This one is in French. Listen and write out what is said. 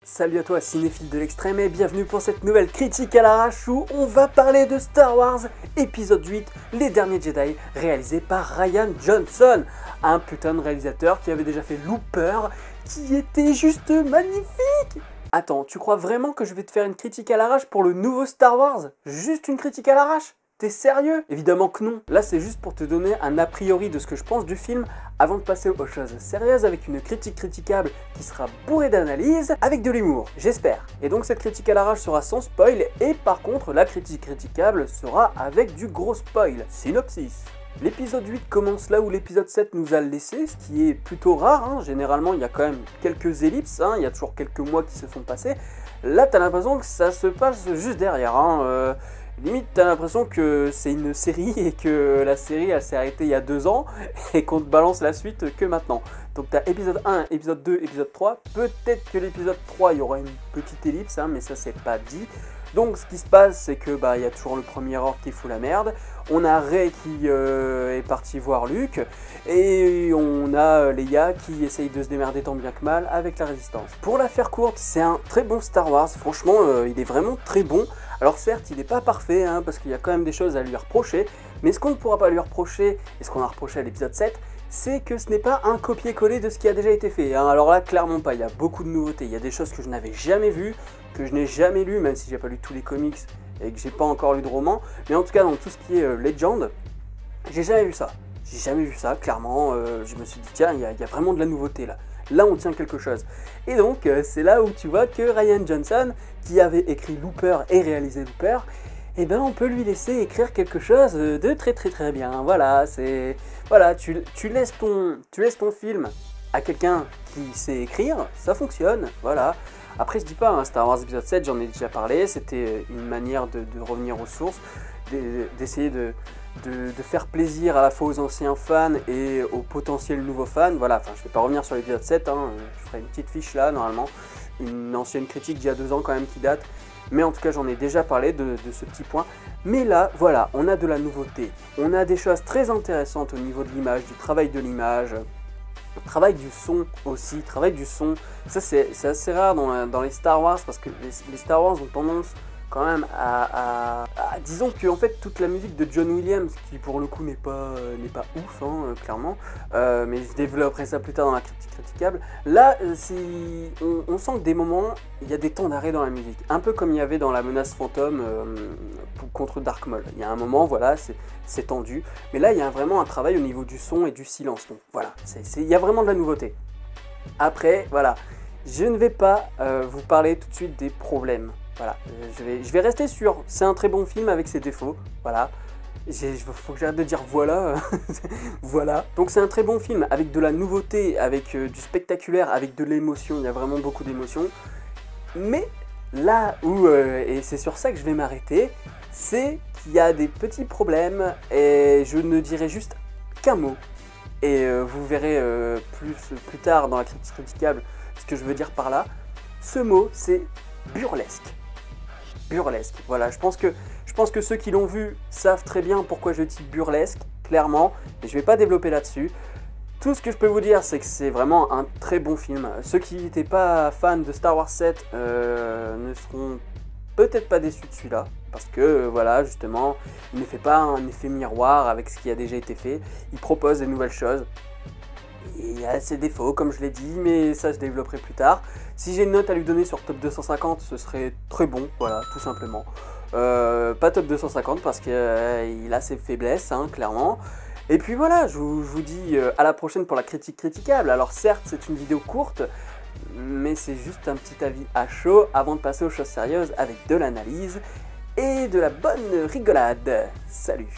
Salut à toi cinéphile de l'extrême et bienvenue pour cette nouvelle critique à l'arrache où on va parler de Star Wars épisode 8, Les Derniers Jedi, réalisé par Rian Johnson, un putain de réalisateur qui avait déjà fait Looper, qui était juste magnifique. Attends, tu crois vraiment que je vais te faire une critique à l'arrache pour le nouveau Star Wars? Juste une critique à l'arrache? T'es sérieux? Évidemment que non. Là, c'est juste pour te donner un a priori de ce que je pense du film avant de passer aux choses sérieuses avec une critique critiquable qui sera bourrée d'analyse avec de l'humour, j'espère. Et donc cette critique à l'arrache sera sans spoil et par contre la critique critiquable sera avec du gros spoil. Synopsis. L'épisode 8 commence là où l'épisode 7 nous a laissé, ce qui est plutôt rare, hein. Généralement il y a quand même quelques ellipses, hein. Il y a toujours quelques mois qui se sont passés. Là t'as l'impression que ça se passe juste derrière, hein. Limite, t'as l'impression que c'est une série et que la série elle s'est arrêtée il y a 2 ans et qu'on te balance la suite que maintenant. Donc t'as épisode 1, épisode 2, épisode 3. Peut-être que l'épisode 3 il y aura une petite ellipse, hein, mais ça c'est pas dit. Donc ce qui se passe c'est que il y a toujours le premier ordre qui fout la merde. On a Rey qui est parti voir Luke et on a Leia qui essaye de se démerder tant bien que mal avec la résistance. Pour la faire courte, c'est un très bon Star Wars, franchement il est vraiment très bon. Alors certes il n'est pas parfait hein, parce qu'il y a quand même des choses à lui reprocher, mais ce qu'on ne pourra pas lui reprocher, et ce qu'on a reproché à l'épisode 7, c'est que ce n'est pas un copier-coller de ce qui a déjà été fait, hein. Alors là clairement pas, il y a beaucoup de nouveautés, il y a des choses que je n'avais jamais vues, que je n'ai jamais lues, même si j'ai pas lu tous les comics et que j'ai pas encore lu de romans, mais en tout cas dans tout ce qui est Legend, j'ai jamais vu ça. J'ai jamais vu ça, clairement, je me suis dit tiens, il y a vraiment de la nouveauté là. Là on tient quelque chose. Et donc c'est là où tu vois que Rian Johnson, qui avait écrit Looper et réalisé Looper, eh ben on peut lui laisser écrire quelque chose de très bien. Voilà, c'est voilà, tu laisses ton film à quelqu'un qui sait écrire, ça fonctionne, voilà. Après je dis pas, hein, Star Wars épisode 7, j'en ai déjà parlé, c'était une manière de revenir aux sources, d'essayer de faire plaisir à la fois aux anciens fans et aux potentiels nouveaux fans. Voilà, enfin je vais pas revenir sur l'épisode 7, hein, je ferai une petite fiche là normalement, une ancienne critique d'il y a 2 ans quand même qui date, mais en tout cas j'en ai déjà parlé de ce petit point. Mais là, voilà, on a de la nouveauté, on a des choses très intéressantes au niveau de l'image, du travail de l'image, travail du son aussi, travail du son, ça c'est assez rare dans les Star Wars parce que les Star Wars ont tendance quand même disons que en fait toute la musique de John Williams, qui pour le coup n'est pas ouf hein, clairement, mais je développerai ça plus tard dans la critique critiquable. Là on sent que des moments il y a des temps d'arrêt dans la musique, un peu comme il y avait dans La Menace Fantôme contre Dark Maul. Il y a un moment, voilà, c'est tendu, mais là il y a vraiment un travail au niveau du son et du silence, donc voilà, il y a vraiment de la nouveauté. Après voilà, je ne vais pas vous parler tout de suite des problèmes. Voilà, je vais rester sur c'est un très bon film avec ses défauts, voilà. Faut que j'arrête de dire voilà, voilà. Donc c'est un très bon film avec de la nouveauté, avec du spectaculaire, avec de l'émotion, il y a vraiment beaucoup d'émotions. Mais là où, et c'est sur ça que je vais m'arrêter, c'est qu'il y a des petits problèmes et je ne dirai juste qu'un mot. Et vous verrez plus tard dans la critique critiquable ce que je veux dire par là. Ce mot c'est burlesque. Burlesque, voilà, je pense que ceux qui l'ont vu savent très bien pourquoi je dis burlesque, clairement, et je vais pas développer là-dessus. Tout ce que je peux vous dire, c'est que c'est vraiment un très bon film. Ceux qui n'étaient pas fans de Star Wars 7 ne seront peut-être pas déçus de celui-là, parce que voilà, justement, il ne fait pas un effet miroir avec ce qui a déjà été fait, il propose des nouvelles choses. Il y a ses défauts, comme je l'ai dit, mais ça je développerai plus tard. Si j'ai une note à lui donner sur top 250, ce serait très bon, voilà, tout simplement. Pas top 250 parce qu'il a ses faiblesses, hein, clairement. Et puis voilà, je vous dis à la prochaine pour la critique critiquable. Alors certes, c'est une vidéo courte, mais c'est juste un petit avis à chaud avant de passer aux choses sérieuses avec de l'analyse et de la bonne rigolade. Salut!